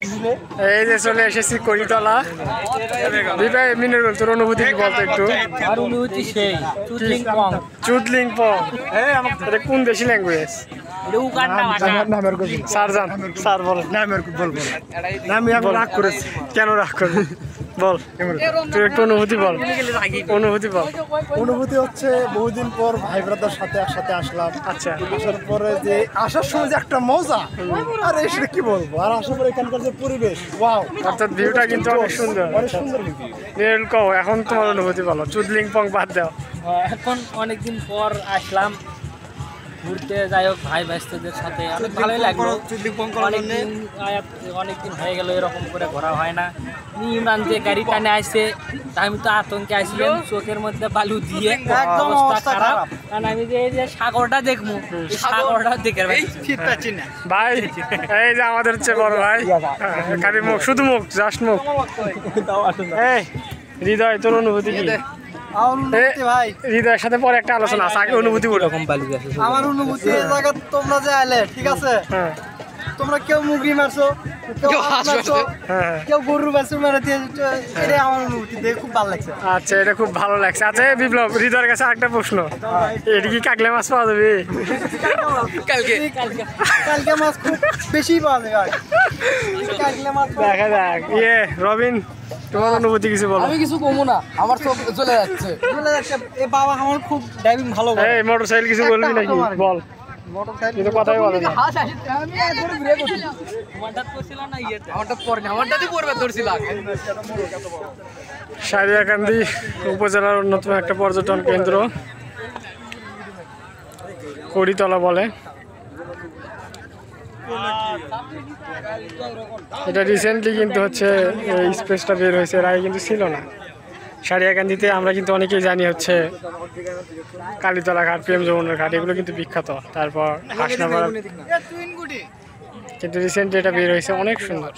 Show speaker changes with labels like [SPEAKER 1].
[SPEAKER 1] এই যে চলে এসেছি কড়িতলা। বিভাই মিনারেল তোর অনুভূতি কি বলতো একটু?
[SPEAKER 2] আর অনুভূতি সেই
[SPEAKER 1] চুদলিং পং। এটা কোন দেশি ল্যাঙ্গুয়েজ? স্যার বলেন। রাগ করেছি কেন? রাগ করবি বল, তুই একটু অনুভূতি বল।
[SPEAKER 3] অনুভূতি হচ্ছে বহুদিন পর ভাই ব্রাদার সাথে একসাথে আসলাম।
[SPEAKER 1] আচ্ছা,
[SPEAKER 3] আসার পরে যে আসার সময় যে একটা মজা, আর এসে কি বলবো, আর আসার পরে এখানকার যে পরিবেশ, ওয়াও,
[SPEAKER 1] অর্থাৎ ভিউটা কিন্তু অনেক সুন্দর।
[SPEAKER 3] অনেক সুন্দর কিন্তু।
[SPEAKER 1] মিনারেল কও এখন তোমার অনুভূতি বলো। চুদলিং পং বাদ দাও।
[SPEAKER 2] এখন অনেকদিন পর আসলাম ঘুরতে, যাই হোক ভাই ভাইস্তাদের সাথে অনেক ভালোই লাগলো। অনেকদিন হয়ে গেল এরকম করে ঘোরা হয় না। ইমরান যে গাড়ি টানে আসছে, আমি তো আতঙ্কে আসলাম, চোখের মধ্যে বালু দিয়ে অবস্থা খারাপ। কারণ আমি যে এই যে সাগরটা দেখবো, এই সাগরটা দেখে
[SPEAKER 1] ভাই এই যে আমাদের হচ্ছে বড় ভাই, খালি মুখ, শুধু মুখ, জাস্ট মুখ। এই হৃদয়, তোর অনুভূতি কি?
[SPEAKER 3] ভাই
[SPEAKER 1] হৃদয়ের সাথে পরে একটা আলোচনা আছে, আগে অনুভূতি বলো।
[SPEAKER 3] আমার অনুভূতি এই জায়গা তোমরা যে আইলে, ঠিক আছে,
[SPEAKER 1] হ্যাঁ
[SPEAKER 3] তোমরা কেউ মুগরি মারছো, কেউ হাঁস মারছো,
[SPEAKER 1] হ্যাঁ।
[SPEAKER 3] কেউ গরুর বাছুর মেরে দিয়েছো, এটাই আমার অনুভূতি, দেখে খুব ভালো লাগছে।
[SPEAKER 1] আচ্ছা, এটা খুব ভালো লাগছে। আচ্ছা বিপ্লব, হৃদয়ের কাছে আরেকটা প্রশ্ন, এটা কি কাকলে মাছ পাওয়া যাবে
[SPEAKER 3] কালকে মাছ খুব বেশি পাওয়া যায় ভাই। কালকে মাছ
[SPEAKER 1] দেখা যাক। রবিন, তোমার অনুভূতি কিছু বলো।
[SPEAKER 2] আমি কিছু কমু না, আমার চোখ চলে যাচ্ছে।
[SPEAKER 3] এ বাবা আমার খুব ড্রাইভিং ভালো করে।
[SPEAKER 1] এই মোটরসাইকেল কিছু বলবি নাকি? বল। কিন্তু কথাই বলে না। সারিয়াকান্দি উপজেলার অন্যতম একটা পর্যটন কেন্দ্র, কড়িতলা বলে। এটা রিসেন্টলি কিন্তু হচ্ছে এই স্পেসটা বের হয়েছে, এর আগে কিন্তু ছিল না। সারিয়াকান্দিতে আমরা কিন্তু অনেকেই জানি হচ্ছে কালীতলা ঘাট, প্রেম যমুনার ঘাট, এগুলো কিন্তু বিখ্যাত। তারপর হাসনাপাড়া, কিন্তু রিসেন্টলি এটা বের হয়েছে, অনেক সুন্দর।